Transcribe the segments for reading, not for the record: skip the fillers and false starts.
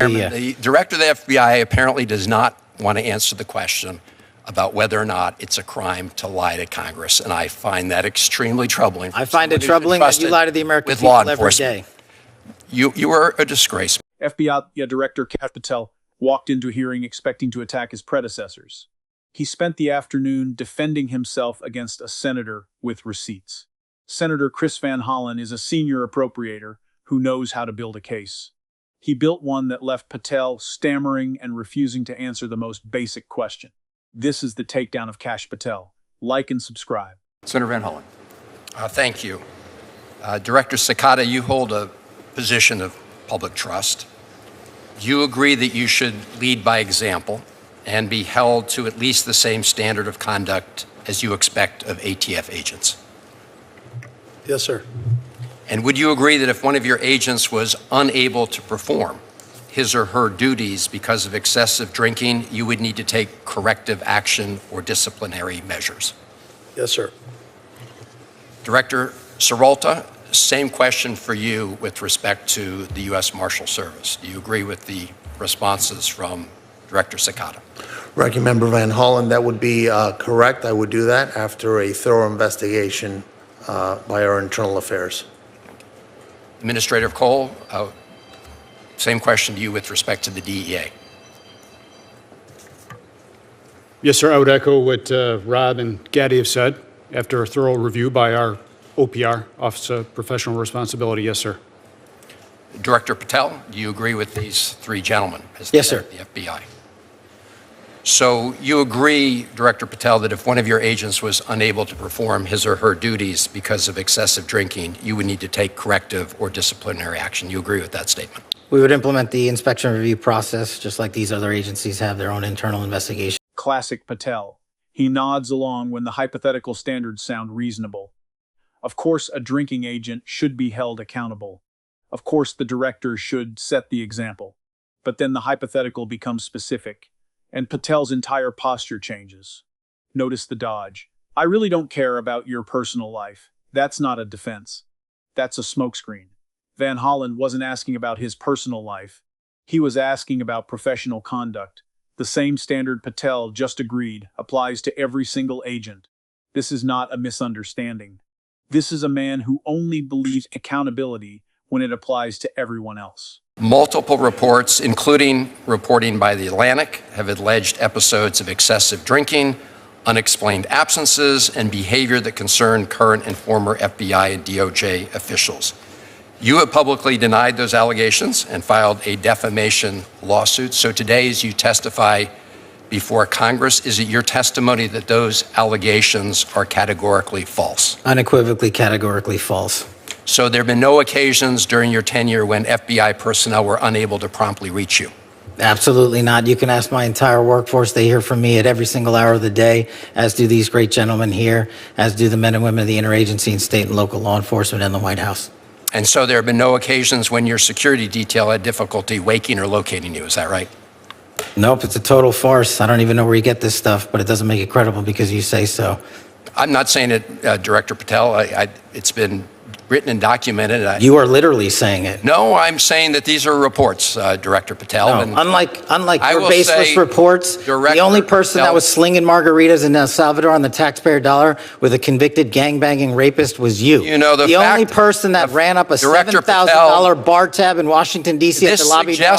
The director of the FBI apparently does not want to answer the question about whether or not it's a crime to lie to Congress, and I find that extremely troubling. I find it troubling that you lie to the American people every day. You are a disgrace. FBI Director Kash Patel walked into a hearing expecting to attack his predecessors. He spent the afternoon defending himself against a senator with receipts. Senator Chris Van Hollen is a senior appropriator who knows how to build a case. He built one that left Patel stammering and refusing to answer the most basic question. This is the takedown of Kash Patel. Like and subscribe. Senator Van Hollen. Thank you. Director Sakata, you hold a position of public trust. Do you agree that you should lead by example and be held to at least the same standard of conduct as you expect of ATF agents? Yes, sir. And would you agree that if one of your agents was unable to perform his or her duties because of excessive drinking, you would need to take corrective action or disciplinary measures? Yes, sir. Director Seralta, same question for you with respect to the U.S. Marshal Service. Do you agree with the responses from Director Sakata? Ranking Member Van Hollen, that would be correct. I would do that after a thorough investigation by our internal affairs. Administrator Cole, same question to you with respect to the DEA. Yes, sir. I would echo what Rob and Gaddy have said. After a thorough review by our OPR, Office of Professional Responsibility, yes, sir. Director Patel, do you agree with these three gentlemen as Yes, the head of the FBI? So you agree, Director Patel, that if one of your agents was unable to perform his or her duties because of excessive drinking, you would need to take corrective or disciplinary action. You agree with that statement? We would implement the inspection review process, just like these other agencies have their own internal investigation. Classic Patel. He nods along when the hypothetical standards sound reasonable. Of course, a drinking agent should be held accountable. Of course, the director should set the example. But then the hypothetical becomes specific, and Patel's entire posture changes. Notice the dodge. I really don't care about your personal life. That's not a defense. That's a smokescreen. Van Hollen wasn't asking about his personal life. He was asking about professional conduct. The same standard Patel just agreed applies to every single agent. This is not a misunderstanding. This is a man who only believes accountability when it applies to everyone else. Multiple reports, including reporting by The Atlantic, have alleged episodes of excessive drinking, unexplained absences, and behavior that concern current and former FBI and DOJ officials. You have publicly denied those allegations and filed a defamation lawsuit. So today, as you testify before Congress, is it your testimony that those allegations are categorically false? Unequivocally, categorically false. So there have been no occasions during your tenure when FBI personnel were unable to promptly reach you? Absolutely not. You can ask my entire workforce. They hear from me at every single hour of the day, as do these great gentlemen here, as do the men and women of the interagency and state and local law enforcement and the White House. And so there have been no occasions when your security detail had difficulty waking or locating you, is that right? Nope, it's a total farce. I don't even know where you get this stuff, but it doesn't make it credible because you say so. I'm not saying it, Director Patel. It's been written and documented. You are literally saying it. No, I'm saying that these are reports, Director Patel. No, and unlike your baseless reports, the only person that was slinging margaritas in El Salvador on the taxpayer dollar with a convicted gangbanging rapist was you. You know, the only person that ran up a $7,000 bar tab in Washington, D.C. at the lobby bar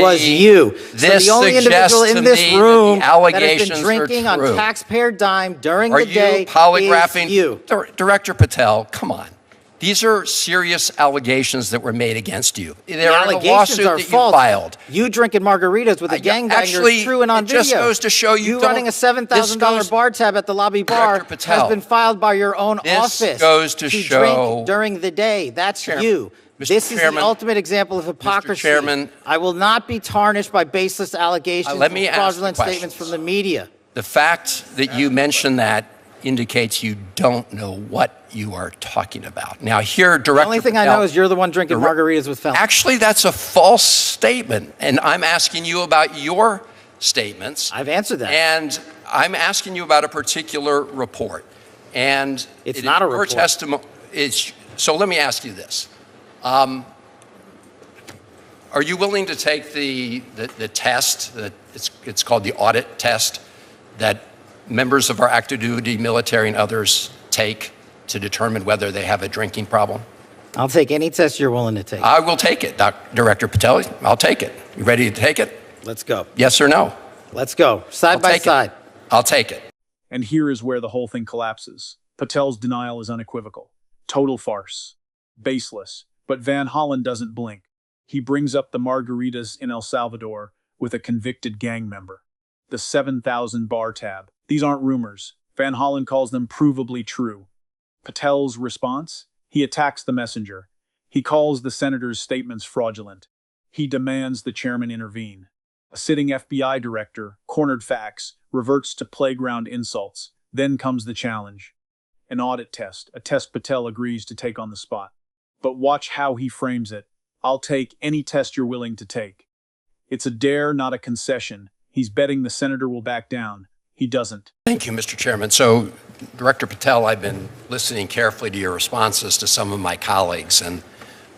was you. So the only individual in this room that has been drinking on taxpayer dime during the day is you. Director Patel, come on. These are serious allegations that were made against you. The allegations are false. Filed. You drinking margaritas with a gangbanger is true and on video. It just goes to show you running a $7,000 bar tab at the lobby bar has been filed by your own office. This goes to show drink during the day. That's you. This is the ultimate example of hypocrisy. Mr. Chairman, I will not be tarnished by baseless allegations and fraudulent statements from the media. The fact that you mentioned that indicates you don't know what you are talking about. Now, here, Director The only thing Patel, I know is you're the one drinking margaritas with felons. Actually, that's a false statement, and I'm asking you about your statements. I've answered that. And I'm asking you about a particular report. And it's not a report. So let me ask you this. Are you willing to take the test, that it's called the audit test, that members of our active duty military and others take to determine whether they have a drinking problem? I'll take any test you're willing to take. I will take it, Director Patel. I'll take it. You ready to take it? Let's go. Yes or no? Let's go. Side by side. I'll take it. And here is where the whole thing collapses. Patel's denial is unequivocal. Total farce. Baseless. But Van Hollen doesn't blink. He brings up the margaritas in El Salvador with a convicted gang member. The 7,000 bar tab. These aren't rumors. Van Hollen calls them provably true. Patel's response? He attacks the messenger. He calls the senator's statements fraudulent. He demands the chairman intervene. A sitting FBI director, cornered facts, reverts to playground insults. Then comes the challenge. An audit test, a test Patel agrees to take on the spot. But watch how he frames it. I'll take any test you're willing to take. It's a dare, not a concession. He's betting the senator will back down. He doesn't. Thank you, Mr. Chairman. So, Director Patel, I've been listening carefully to your responses to some of my colleagues, and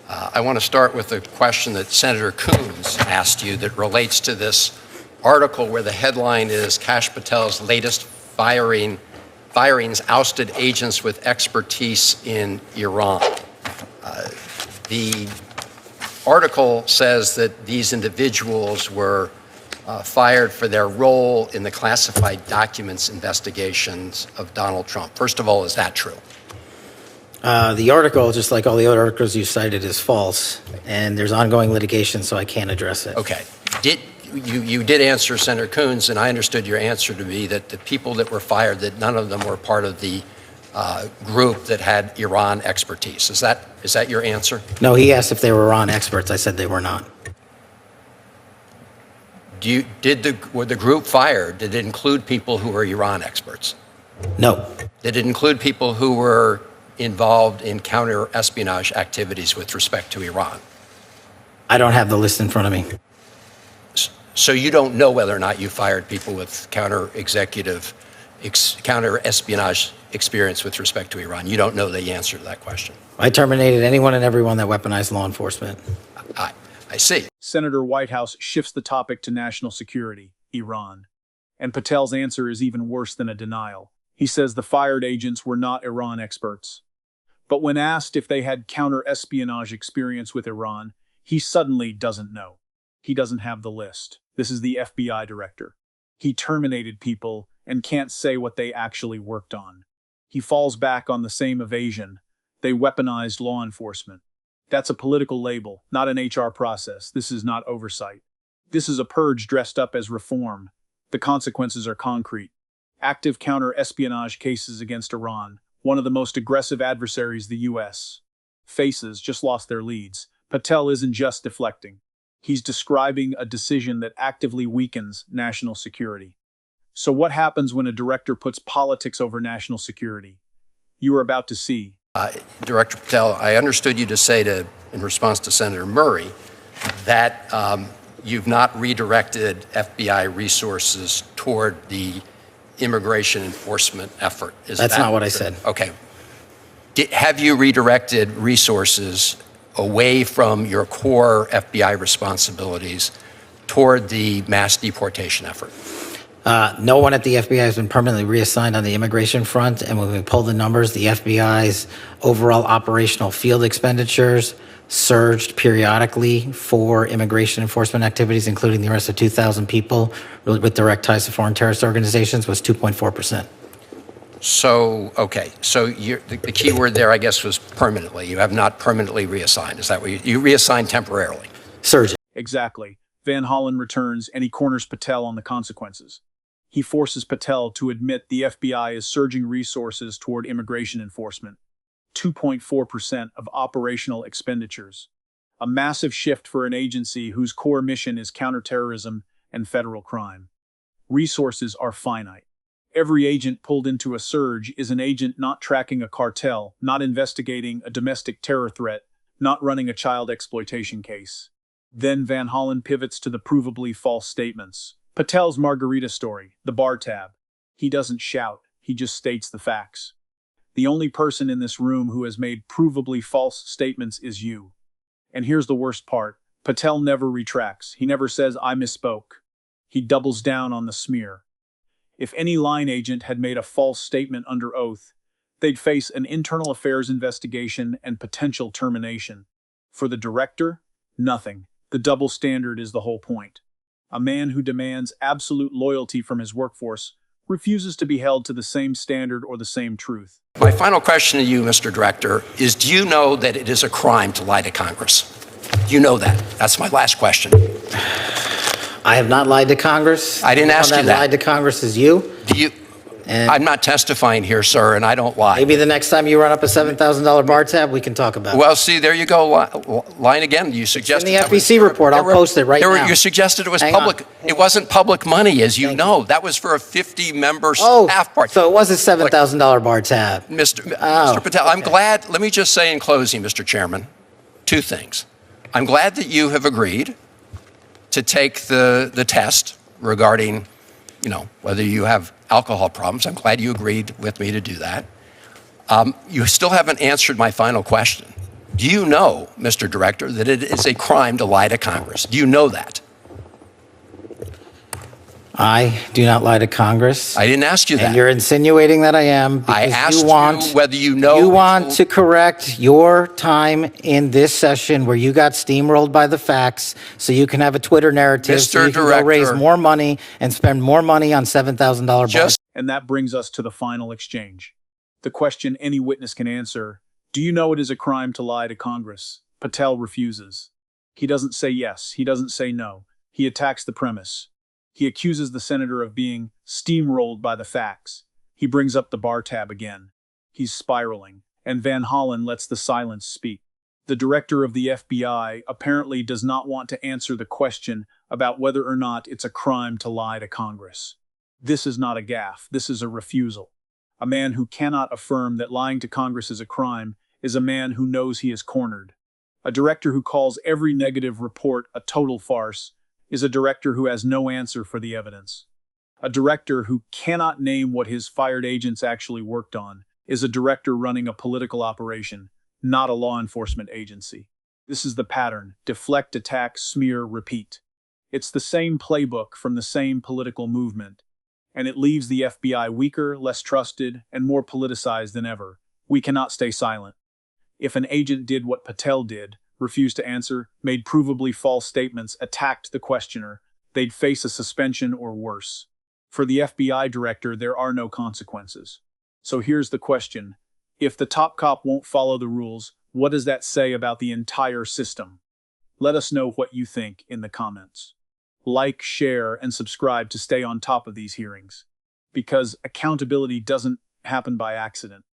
I want to start with a question that Senator Coons asked you that relates to this article where the headline is Kash Patel's latest firings ousted agents with expertise in Iran. The article says that these individuals were fired for their role in the classified documents investigations of Donald Trump. First of all, is that true? The article, just like all the other articles you cited, is false, and there's ongoing litigation, so I can't address it. Okay. You did answer Senator Coons, and I understood your answer to be that the people that were fired, that none of them were part of the group that had Iran expertise. Is that your answer? No, he asked if they were Iran experts. I said they were not. Were the group fired? Did it include people who were Iran experts? No. Did it include people who were involved in counter-espionage activities with respect to Iran? I don't have the list in front of me. So you don't know whether or not you fired people with counter-espionage experience with respect to Iran? You don't know the answer to that question? I terminated anyone and everyone that weaponized law enforcement. I see. Senator Whitehouse shifts the topic to national security, Iran. And Patel's answer is even worse than a denial. He says the fired agents were not Iran experts. But when asked if they had counter-espionage experience with Iran, he suddenly doesn't know. He doesn't have the list. This is the FBI director. He terminated people and can't say what they actually worked on. He falls back on the same evasion. They weaponized law enforcement. That's a political label, not an HR process. This is not oversight. This is a purge dressed up as reform. The consequences are concrete. Active counter-espionage cases against Iran, one of the most aggressive adversaries the U.S. faces, just lost their leads. Patel isn't just deflecting. He's describing a decision that actively weakens national security. So what happens when a director puts politics over national security? You are about to see. Director Patel, I understood you to say in response to Senator Murray that you've not redirected FBI resources toward the immigration enforcement effort. That's not what I said. Okay. Have you redirected resources away from your core FBI responsibilities toward the mass deportation effort? No one at the FBI has been permanently reassigned on the immigration front, and when we pull the numbers, the FBI's overall operational field expenditures surged periodically for immigration enforcement activities, including the arrest of 2,000 people with direct ties to foreign terrorist organizations, was 2.4%. So, okay. So the key word there, I guess, was permanently. You have not permanently reassigned. Is that what you reassigned temporarily? Surging. Exactly. Van Hollen returns and he corners Patel on the consequences. He forces Patel to admit the FBI is surging resources toward immigration enforcement. 2.4% of operational expenditures. A massive shift for an agency whose core mission is counterterrorism and federal crime. Resources are finite. Every agent pulled into a surge is an agent not tracking a cartel, not investigating a domestic terror threat, not running a child exploitation case. Then Van Hollen pivots to the provably false statements. Patel's margarita story, the bar tab. He doesn't shout, he just states the facts. The only person in this room who has made provably false statements is you. And here's the worst part. Patel never retracts. He never says, I misspoke. He doubles down on the smear. If any line agent had made a false statement under oath, they'd face an internal affairs investigation and potential termination. For the director, nothing. The double standard is the whole point. A man who demands absolute loyalty from his workforce refuses to be held to the same standard or the same truth. My final question to you, Mr. Director, is do you know that it is a crime to lie to Congress? Do you know that? That's my last question. I have not lied to Congress. I didn't ask you that. Lied to Congress is you. Do you? I'm not testifying here, sir, and I don't lie. Maybe the next time you run up a $7,000 bar tab, we can talk about it. Well, see, there you go, lying again. You suggested in the FEC report. I'll post it right now. You suggested it was public. It wasn't public money, as you know. That was for a 50-member staff party. So it was a $7,000 bar tab. Mr. Patel, I'm glad. Let me just say in closing, Mr. Chairman, two things. I'm glad that you have agreed to take the test regarding, whether you have alcohol problems. I'm glad you agreed with me to do that. You still haven't answered my final question. Do you know, Mr. Director, that it is a crime to lie to Congress? Do you know that? I do not lie to Congress. I didn't ask you that. And you're insinuating that I am because I asked you whether you know. You want to correct your time in this session where you got steamrolled by the facts so you can have a Twitter narrative so you can go raise more money and spend more money on $7,000 bars. And that brings us to the final exchange. The question any witness can answer, do you know it is a crime to lie to Congress? Patel refuses. He doesn't say yes. He doesn't say no. He attacks the premise. He accuses the senator of being steamrolled by the facts. He brings up the bar tab again. He's spiraling, and Van Hollen lets the silence speak. The director of the FBI apparently does not want to answer the question about whether or not it's a crime to lie to Congress. This is not a gaffe. This is a refusal. A man who cannot affirm that lying to Congress is a crime is a man who knows he is cornered. A director who calls every negative report a total farce is a director who has no answer for the evidence. A director who cannot name what his fired agents actually worked on is a director running a political operation, not a law enforcement agency. This is the pattern: deflect, attack, smear, repeat. It's the same playbook from the same political movement, and it leaves the FBI weaker, less trusted, and more politicized than ever. We cannot stay silent. If an agent did what Patel did, refused to answer, made provably false statements, attacked the questioner, they'd face a suspension or worse. For the FBI director, there are no consequences. So here's the question. If the top cop won't follow the rules, what does that say about the entire system? Let us know what you think in the comments. Like, share, and subscribe to stay on top of these hearings. Because accountability doesn't happen by accident.